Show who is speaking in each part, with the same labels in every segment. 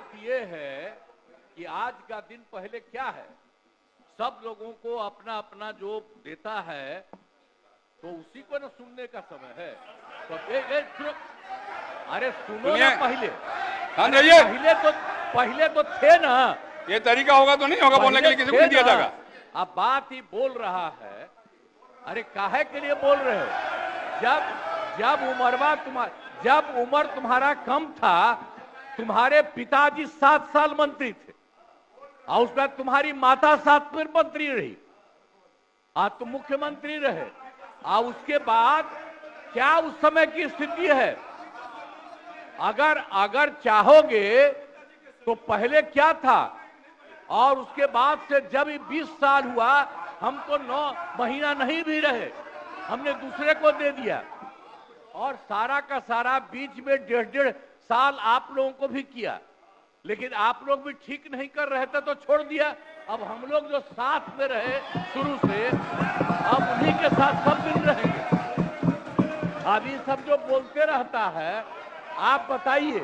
Speaker 1: बात यह है कि आज का दिन पहले क्या है, सब लोगों को अपना अपना जो देता है तो उसी को ना सुनने का समय है। तो अरे सुनो ना पहले। पहले तो थे ना।
Speaker 2: ये तरीका होगा तो नहीं होगा बोलने के लिए, किसी को नहीं दिया जाएगा।
Speaker 1: अब बात ही बोल रहा है। अरे काहे के लिए बोल रहे हो? जब उम्र तुम्हारा कम था, तुम्हारे पिताजी 7 साल मंत्री थे और उसके बाद तुम्हारी माता 7 फिर मंत्री रही, आज तुम मुख्यमंत्री रहे। और उसके बाद क्या उस समय की स्थिति है? अगर चाहोगे तो पहले क्या था और उसके बाद से जब 20 साल हुआ, हम तो 9 महीना नहीं भी रहे, हमने दूसरे को दे दिया। और सारा का सारा बीच में 1.5 साल आप लोगों को भी किया, लेकिन आप लोग भी ठीक नहीं कर रहे थे तो छोड़ दिया। अब हम लोग जो साथ में रहे शुरू से, अब उन्हीं के साथ सब दिन रहेंगे। अब ये सब जो बोलते रहता है, आप बताइए,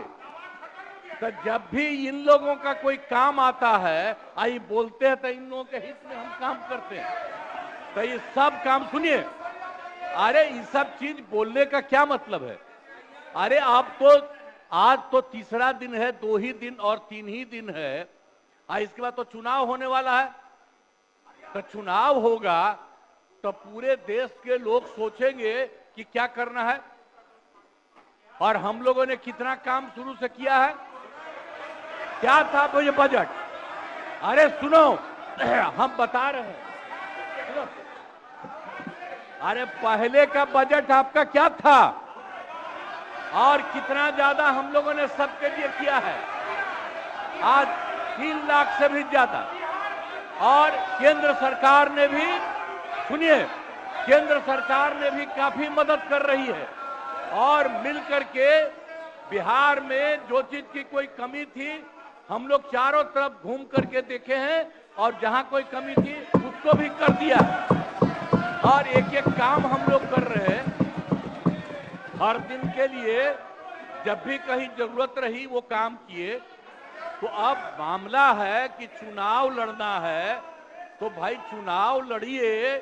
Speaker 1: तो जब भी इन लोगों का कोई काम आता है, आई बोलते हैं तो इन लोगों के हित में हम काम करते हैं। तो ये सब काम सुनिए। अरे ये सब चीज बोलने का क्या मतलब है? अरे आप तो आज तो तीसरा दिन है, 2 ही दिन और 3 ही दिन है, इसके बाद तो चुनाव होने वाला है। तो चुनाव होगा तो पूरे देश के लोग सोचेंगे कि क्या करना है, और हम लोगों ने कितना काम शुरू से किया है। क्या था मुझे बजट? अरे सुनो, हम बता रहे हैं, सुनो। अरे पहले का बजट आपका क्या था और कितना ज्यादा हम लोगों ने सबके लिए किया है? आज 3 लाख से भी ज्यादा। और केंद्र सरकार ने भी, सुनिए, केंद्र सरकार ने भी काफी मदद कर रही है। और मिलकर के बिहार में जो चीज की कोई कमी थी, हम लोग चारों तरफ घूम करके देखे हैं, और जहां कोई कमी थी उसको भी कर दिया। और एक एक काम हम लोग कर रहे हैं हर दिन के लिए। जब भी कहीं जरूरत रही वो काम किए। तो अब मामला है कि चुनाव लड़ना है, तो भाई चुनाव लड़िए,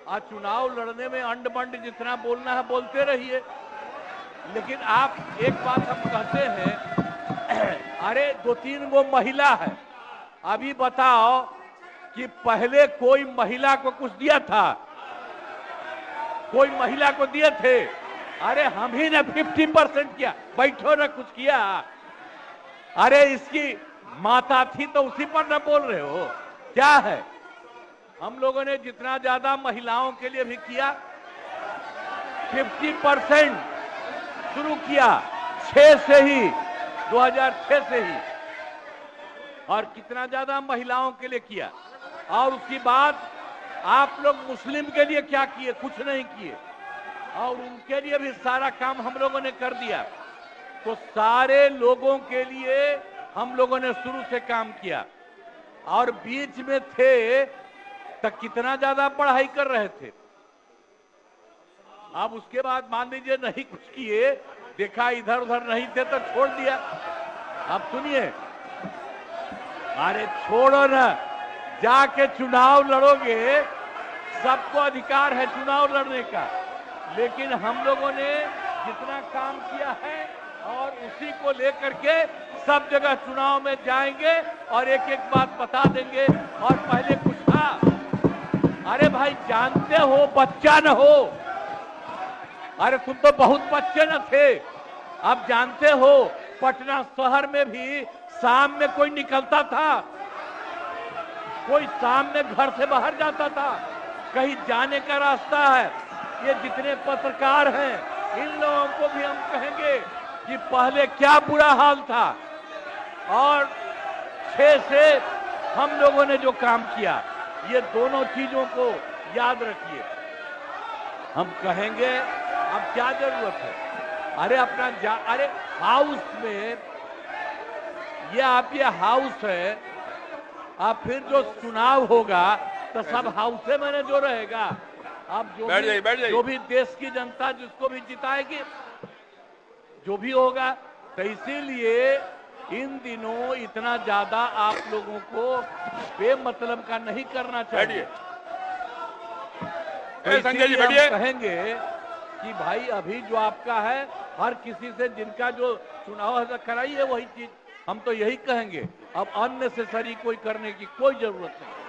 Speaker 1: और चुनाव लड़ने में अंड बंड जितना बोलना है बोलते रहिए। लेकिन आप एक बात हम कहते हैं, अरे 2-3 वो महिला है, अभी बताओ कि पहले कोई महिला को कुछ दिया था? कोई महिला को दिए थे? अरे हम ही ने 50% किया। बैठो ना, कुछ किया? अरे इसकी माता थी तो उसी पर ना बोल रहे हो? क्या है? हम लोगों ने जितना ज्यादा महिलाओं के लिए भी किया, 50% शुरू किया 6 से ही, 2006 से ही। और कितना ज्यादा महिलाओं के लिए किया। और उसके बाद आप लोग मुस्लिम के लिए क्या किए? कुछ नहीं किए। और उनके लिए भी सारा काम हम लोगों ने कर दिया। तो सारे लोगों के लिए हम लोगों ने शुरू से काम किया। और बीच में थे तो कितना ज्यादा पढ़ाई कर रहे थे। अब उसके बाद मान लीजिए नहीं कुछ किए, देखा इधर उधर नहीं थे तो छोड़ दिया। अब सुनिए, अरे छोड़ो ना, जाके चुनाव लड़ोगे, सबको अधिकार है चुनाव लड़ने का। लेकिन हम लोगों ने जितना काम किया है और उसी को लेकर के सब जगह चुनाव में जाएंगे और एक एक बात बता देंगे। और पहले कुछ था, अरे भाई जानते हो, बच्चा न हो, अरे तुम तो बहुत बच्चे न थे। अब जानते हो पटना शहर में भी शाम में कोई निकलता था? कोई शाम में घर से बाहर जाता था? कहीं जाने का रास्ता है? ये जितने पत्रकार हैं, इन लोगों को भी हम कहेंगे कि पहले क्या बुरा हाल था। और 6 से हम लोगों ने जो काम किया, ये दोनों चीजों को याद रखिए। हम कहेंगे अब क्या जरूरत है? अरे अपना अरे हाउस में, ये हाउस है, अब फिर जो चुनाव होगा तो सब हाउसे में जो रहेगा। अब जो भी देश की जनता जिसको भी जिताएगी, जो भी होगा। तो इसीलिए इन दिनों इतना ज्यादा आप लोगों को बेमतलब का नहीं करना चाहिए।
Speaker 2: संजय जी
Speaker 1: इसीलिए हम
Speaker 2: बैठिए।
Speaker 1: कहेंगे कि भाई अभी जो आपका है, हर किसी से जिनका जो चुनाव है कराइए वही चीज। हम तो यही कहेंगे, अब अननेसेसरी कोई करने की कोई जरूरत नहीं।